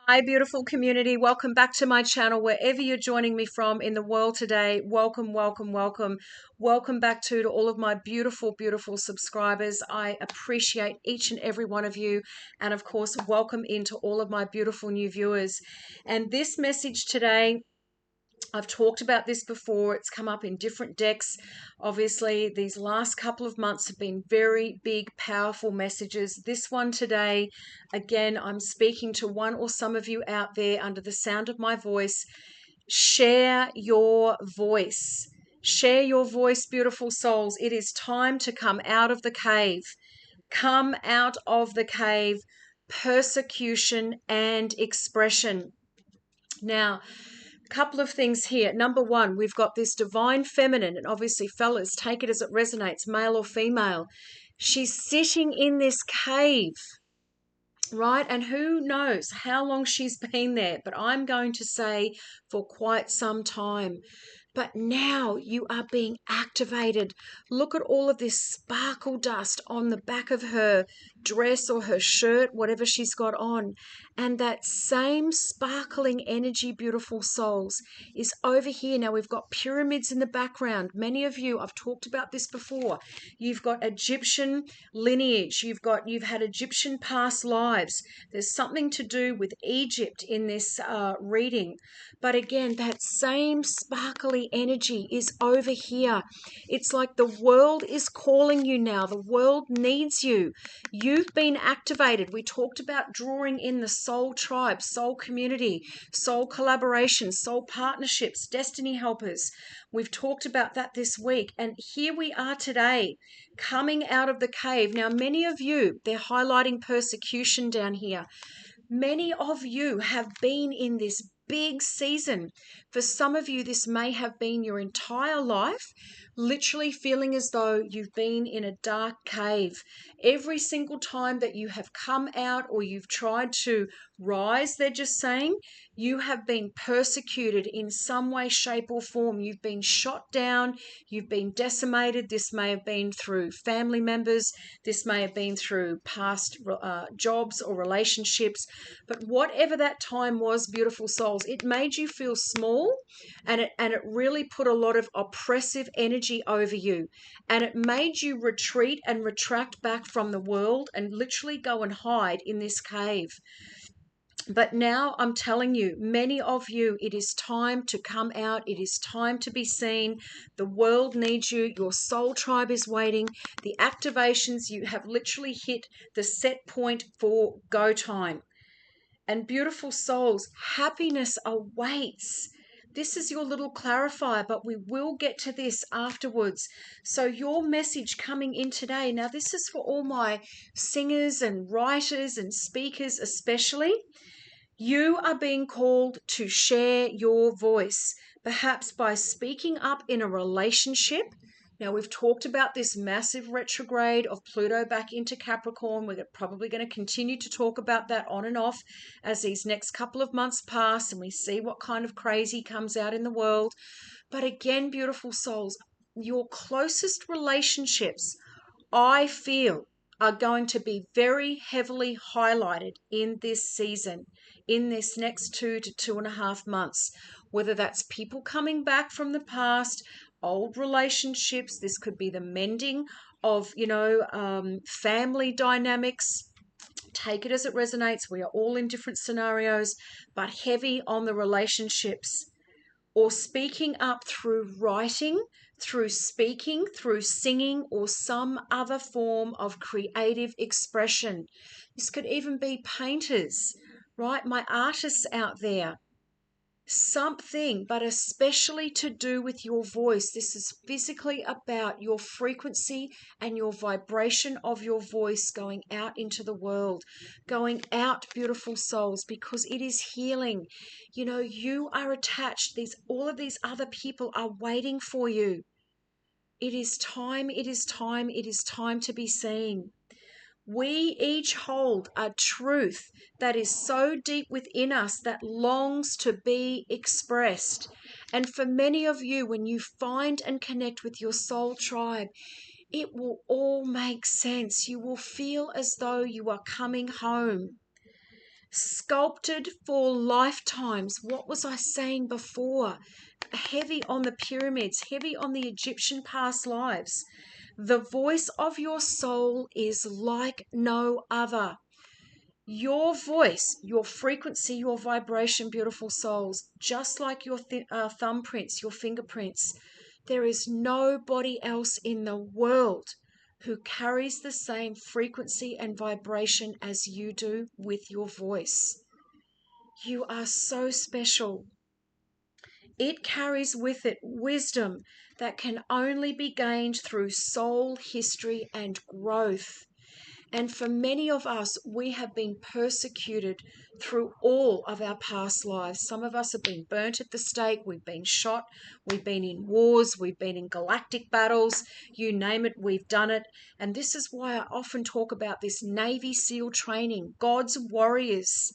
Hi, beautiful community. Welcome back to my channel, wherever you're joining me from in the world today. Welcome, welcome, welcome. Welcome back to all of my beautiful, beautiful subscribers. I appreciate each and every one of you. And of course, welcome into all of my beautiful new viewers. And this message today, I've talked about this before. It's come up in different decks. Obviously, these last couple of months have been very big, powerful messages. This one today, again, I'm speaking to one or some of you out there under the sound of my voice. Share your voice. Share your voice, beautiful souls. It is time to come out of the cave. Come out of the cave. Persecution and expression. Now, couple of things here. Number one, we've got this divine feminine, and obviously, fellas, take it as it resonates, male or female. She's sitting in this cave, right? And who knows how long she's been there, but I'm going to say for quite some time. But now you are being activated. Look at all of this sparkle dust on the back of her dress or her shirt, whatever she's got on. And that same sparkling energy, beautiful souls, is over here. Now we've got pyramids in the background. Many of you, I've talked about this before. You've got Egyptian lineage. You've had Egyptian past lives. There's something to do with Egypt in this reading. But again, that same sparkly energy is over here. It's like the world is calling you now. The world needs you. You've been activated. We talked about drawing in the soul tribe, soul community, soul collaboration, soul partnerships, destiny helpers. We've talked about that this week. And here we are today, coming out of the cave. Now, many of you, they're highlighting persecution down here. Many of you have been in this big season. For some of you, this may have been your entire life, literally feeling as though you've been in a dark cave. Every single time that you have come out or you've tried to rise, they're just saying, you have been persecuted in some way, shape, or form. You've been shot down, you've been decimated. This may have been through family members, this may have been through past jobs or relationships. But whatever that time was, beautiful souls, it made you feel small, and it really put a lot of oppressive energy over you, and it made you retreat and retract back from the world and literally go and hide in this cave. But now I'm telling you, many of you, it is time to come out. It is time to be seen. The world needs you. Your soul tribe is waiting. The activations, you have literally hit the set point for go time. And beautiful souls, happiness awaits. This is your little clarifier, but we will get to this afterwards. So your message coming in today, now this is for all my singers and writers and speakers especially. You are being called to share your voice, perhaps by speaking up in a relationship. Now, we've talked about this massive retrograde of Pluto back into Capricorn. We're probably going to continue to talk about that on and off as these next couple of months pass and we see what kind of crazy comes out in the world. But again, beautiful souls, your closest relationships, I feel, are going to be very heavily highlighted in this season, in this next 2 to 2.5 months, whether that's people coming back from the past, old relationships. This could be the mending of, family dynamics. Take it as it resonates. We are all in different scenarios, but heavy on the relationships, or speaking up through writing, through speaking, through singing, or some other form of creative expression. This could even be painters, right? My artists out there. Something, but especially to do with your voice. This is physically about your frequency and your vibration of your voice going out into the world, going out, beautiful souls, because it is healing. You are attached. All of these other people are waiting for you. It is time, it is time, it is time to be seen. We each hold a truth that is so deep within us that longs to be expressed. And for many of you, when you find and connect with your soul tribe, it will all make sense. You will feel as though you are coming home. sculpted for lifetimes. What was I saying before? Heavy on the pyramids, heavy on the Egyptian past lives. The voice of your soul is like no other. Your voice, your frequency, your vibration, beautiful souls, just like your thumbprints, your fingerprints, there is nobody else in the world who carries the same frequency and vibration as you do with your voice. You are so special. It carries with it wisdom that can only be gained through soul history and growth. And for many of us, we have been persecuted through all of our past lives. Some of us have been burnt at the stake, we've been shot, we've been in wars, we've been in galactic battles, you name it, we've done it. And this is why I often talk about this Navy SEAL training, God's warriors,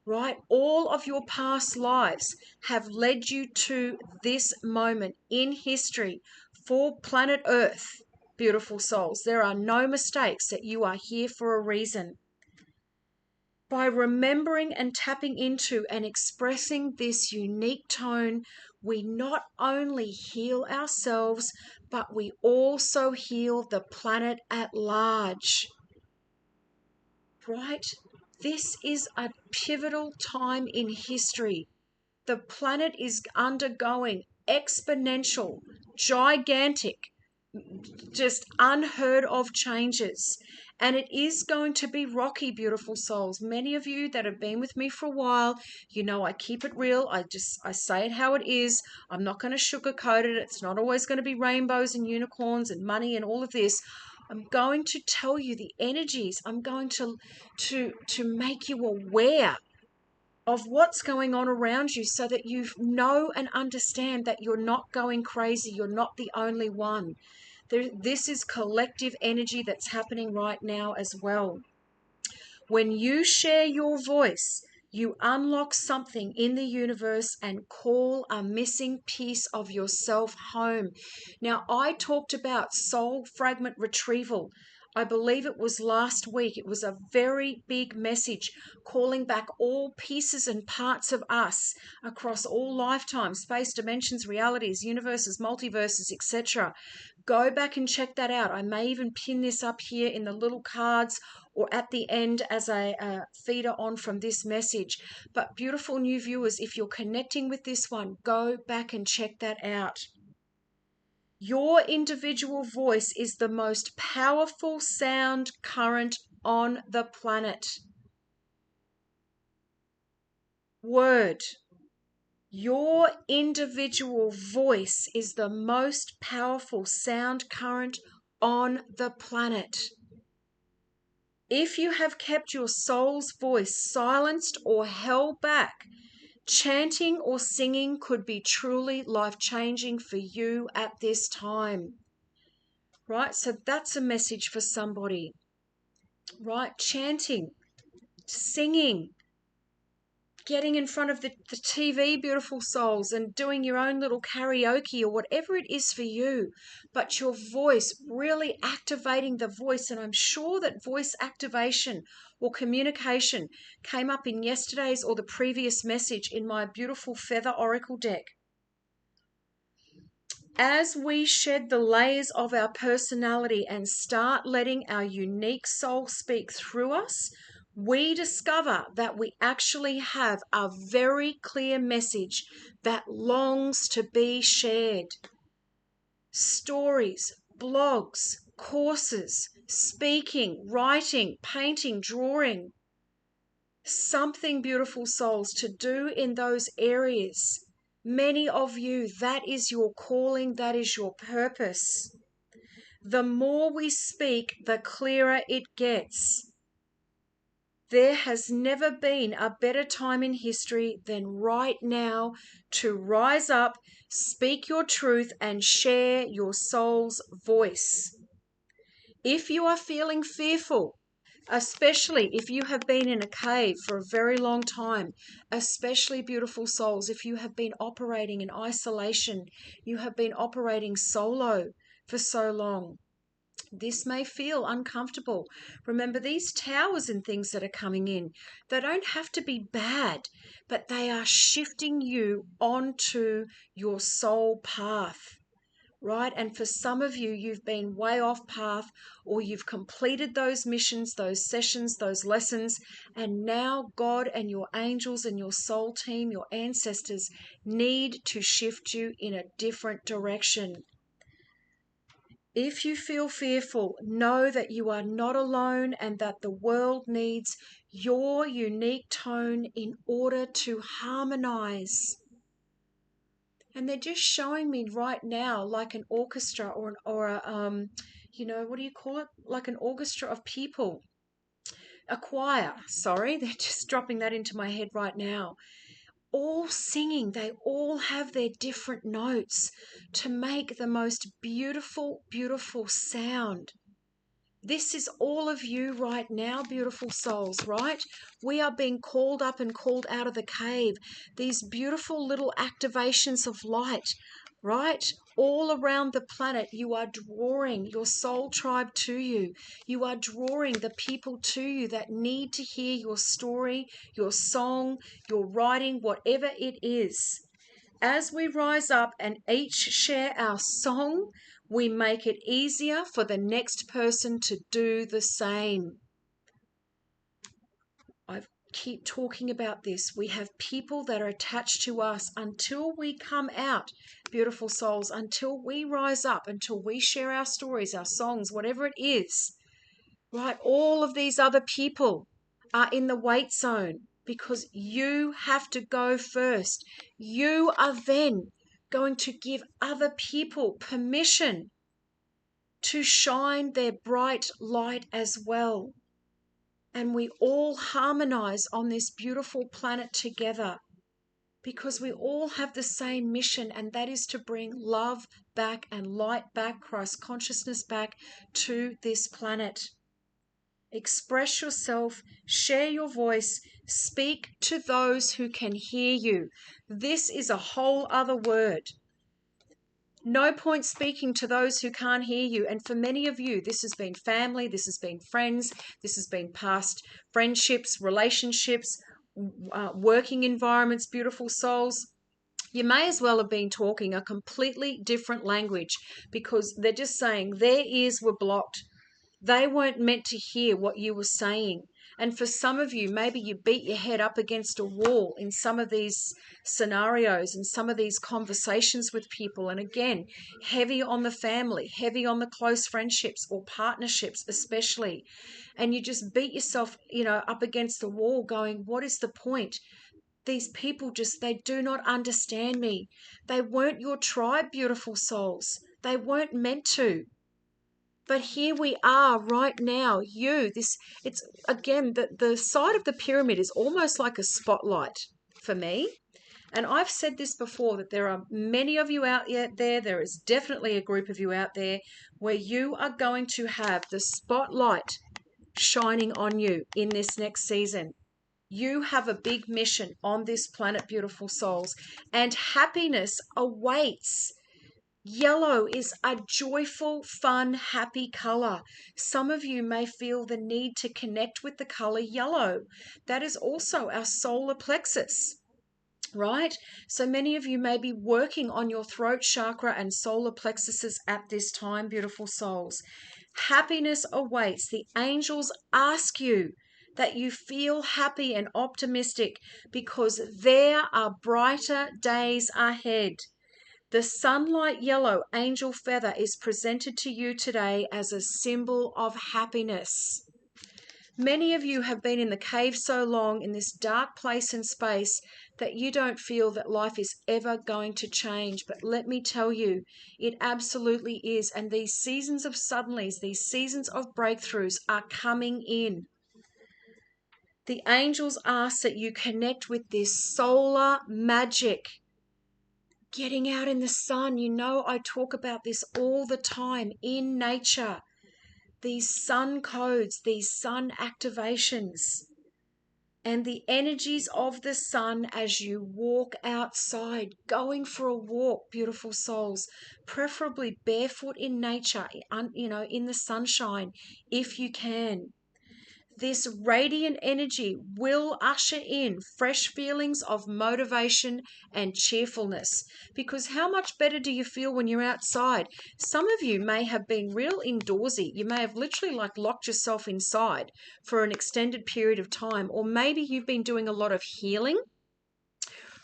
right? All of your past lives have led you to this moment in history for planet Earth. Beautiful souls, there are no mistakes, that you are here for a reason. By remembering and tapping into and expressing this unique tone, we not only heal ourselves, but we also heal the planet at large. Right? This is a pivotal time in history. The planet is undergoing exponential, gigantic, just unheard of changes. And it is going to be rocky, beautiful souls. Many of you that have been with me for a while, you know I keep it real. I say it how it is. I'm not going to sugarcoat it. It's not always going to be rainbows and unicorns and money and all of this. I'm going to tell you the energies. I'm going to make you aware of what's going on around you, so that you know and understand that you're not going crazy. You're not the only one. This is collective energy that's happening right now as well. When you share your voice, you unlock something in the universe and call a missing piece of yourself home. Now, I talked about soul fragment retrieval. I believe it was last week. It was a very big message calling back all pieces and parts of us across all lifetimes, space, dimensions, realities, universes, multiverses, etc. Go back and check that out. I may even pin this up here in the little cards or at the end as a feeder on from this message. But beautiful new viewers, if you're connecting with this one, go back and check that out. Your individual voice is the most powerful sound current on the planet. Word. Your individual voice is the most powerful sound current on the planet. If you have kept your soul's voice silenced or held back, chanting or singing could be truly life-changing for you at this time. Right? So that's a message for somebody. Right? Chanting, singing, getting in front of the TV, beautiful souls, and doing your own little karaoke or whatever it is for you. But your voice, really activating the voice. And I'm sure that voice activation or communication came up in yesterday's or the previous message in my beautiful feather oracle deck. As we shed the layers of our personality and start letting our unique soul speak through us, we discover that we actually have a very clear message that longs to be shared. Stories, blogs, courses, speaking, writing, painting, drawing. Something, beautiful souls, to do in those areas. Many of you, that is your calling, that is your purpose. The more we speak, the clearer it gets. There has never been a better time in history than right now to rise up, speak your truth, and share your soul's voice. If you are feeling fearful, especially if you have been in a cave for a very long time, especially beautiful souls, if you have been operating in isolation, you have been operating solo for so long, This may feel uncomfortable. Remember, these towers and things that are coming in, they don't have to be bad, but they are shifting you onto your soul path, right? And for some of you, you've been way off path, or you've completed those missions, those sessions, those lessons, and now God and your angels and your soul team, your ancestors, need to shift you in a different direction. If you feel fearful, know that you are not alone and that the world needs your unique tone in order to harmonize. And they're just showing me right now like an orchestra or a what do you call it? Like an orchestra of people. A choir, sorry, they're just dropping that into my head right now. All singing, they all have their different notes to make the most beautiful, beautiful sound. This is all of you right now, beautiful souls, right? We are being called up and called out of the cave. These beautiful little activations of light, right? All around the planet, you are drawing your soul tribe to you. You are drawing the people to you that need to hear your story, your song, your writing, whatever it is. As we rise up and each share our song, we make it easier for the next person to do the same. I keep talking about this. We have people that are attached to us until we come out, beautiful souls, until we rise up, until we share our stories, our songs, whatever it is, right? All of these other people are in the wait zone because you have to go first. You are then going to give other people permission to shine their bright light as well. And we all harmonize on this beautiful planet together because we all have the same mission, and that is to bring love back and light back, Christ consciousness back to this planet. Express yourself, share your voice, speak to those who can hear you. This is a whole other word. No point speaking to those who can't hear you. And for many of you, this has been family, this has been friends, this has been past friendships, relationships, working environments, beautiful souls. You may as well have been talking a completely different language because they're just saying their ears were blocked. They weren't meant to hear what you were saying. And for some of you, maybe you beat your head up against a wall in some of these scenarios and some of these conversations with people. And again, heavy on the family, heavy on the close friendships or partnerships especially. And you just beat yourself, up against the wall going, what is the point? These people they do not understand me. They weren't your tribe, beautiful souls. They weren't meant to. But here we are right now. It's again, the side of the pyramid is almost like a spotlight for me. And I've said this before, that there are many of you out there. There is definitely a group of you out there where you are going to have the spotlight shining on you in this next season. You have a big mission on this planet, beautiful souls, and happiness awaits. Yellow is a joyful, fun, happy color. Some of you may feel the need to connect with the color yellow. That is also our solar plexus, right? So many of you may be working on your throat chakra and solar plexuses at this time, beautiful souls. Happiness awaits. The angels ask you that you feel happy and optimistic because there are brighter days ahead. The sunlight yellow angel feather is presented to you today as a symbol of happiness. Many of you have been in the cave so long, in this dark place and space, that you don't feel that life is ever going to change. But let me tell you, it absolutely is. And these seasons of suddenlies, these seasons of breakthroughs are coming in. The angels ask that you connect with this solar magic. Getting out in the sun, I talk about this all the time in nature. These sun codes, these sun activations. and the energies of the sun as you walk outside, going for a walk, beautiful souls, preferably barefoot in nature, in the sunshine, if you can. This radiant energy will usher in fresh feelings of motivation and cheerfulness. Because how much better do you feel when you're outside? Some of you may have been real indoorsy. You may have literally locked yourself inside for an extended period of time, or maybe you've been doing a lot of healing,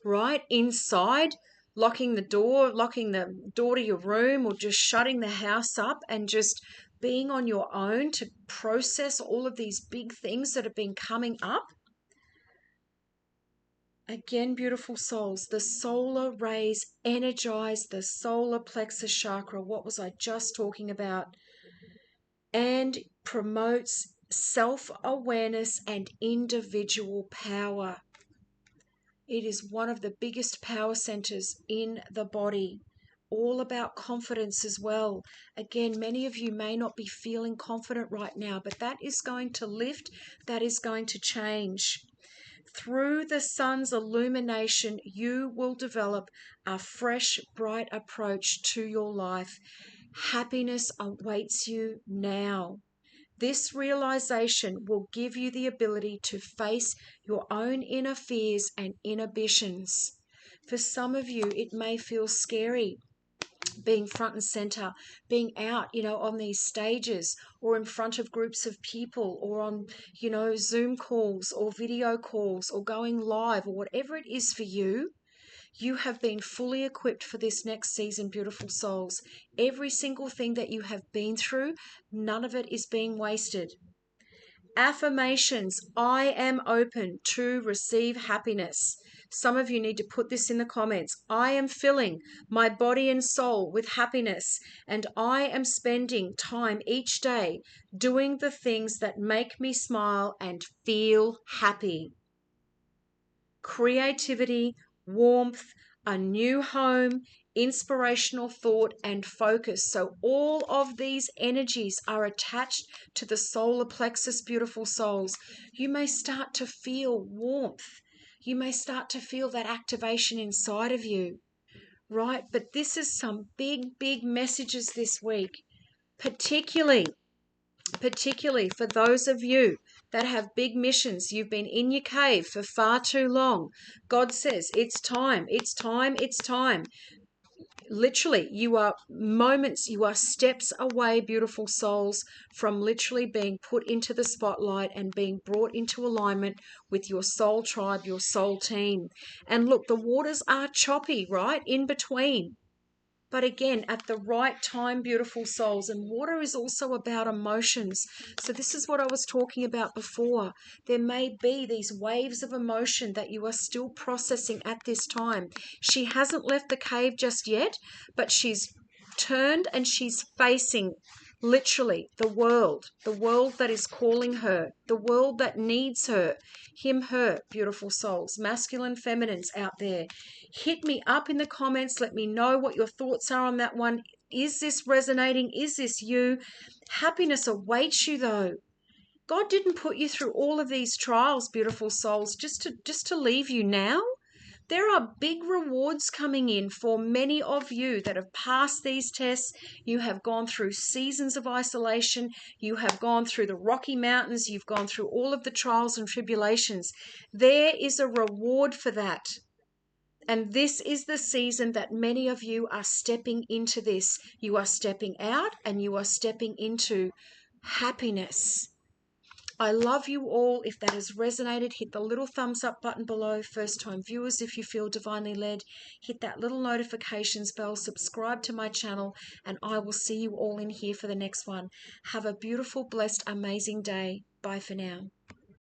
right? Inside, locking the door to your room, or just shutting the house up and just being on your own to process all of these big things that have been coming up. Again, beautiful souls, the solar rays energize the solar plexus chakra. What was I just talking about? And promotes self-awareness and individual power. It is one of the biggest power centers in the body. All about confidence as well. Again, many of you may not be feeling confident right now, but that is going to lift, that is going to change. Through the sun's illumination, you will develop a fresh, bright approach to your life. Happiness awaits you now. This realization will give you the ability to face your own inner fears and inhibitions. For some of you, it may feel scary being front and center, being out, on these stages, or in front of groups of people, or on, Zoom calls or video calls, or going live, or whatever it is for you. You have been fully equipped for this next season, beautiful souls. Every single thing that you have been through, none of it is being wasted. Affirmations: I am open to receive happiness. Some of you need to put this in the comments. I am filling my body and soul with happiness, and I am spending time each day doing the things that make me smile and feel happy. Creativity, warmth, a new home, inspirational thought, and focus. So all of these energies are attached to the solar plexus, beautiful souls. You may start to feel warmth. You may start to feel that activation inside of you, right? But this is some big, big messages this week, particularly for those of you that have big missions. You've been in your cave for far too long. God says, it's time, it's time, it's time. Literally, you are steps away, beautiful souls, from literally being put into the spotlight and being brought into alignment with your soul tribe, your soul team. And look, the waters are choppy, right? In between. But again, at the right time, beautiful souls. And water is also about emotions. So this is what I was talking about before. There may be these waves of emotion that you are still processing at this time. She hasn't left the cave just yet, but she's turned and she's facing literally the world that is calling her, the world that needs her. Him, her, beautiful souls, masculine, feminines out there. Hit me up in the comments. Let me know what your thoughts are on that one. Is this resonating? Is this you? Happiness awaits you, though. God didn't put you through all of these trials, beautiful souls, just to leave you now. There are big rewards coming in for many of you that have passed these tests. You have gone through seasons of isolation. You have gone through the Rocky Mountains. You've gone through all of the trials and tribulations. There is a reward for that. And this is the season that many of you are stepping into this. You are stepping out and you are stepping into happiness. I love you all. If that has resonated, hit the little thumbs up button below. First time viewers, if you feel divinely led, hit that little notifications bell, subscribe to my channel, and I will see you all in here for the next one. Have a beautiful, blessed, amazing day. Bye for now.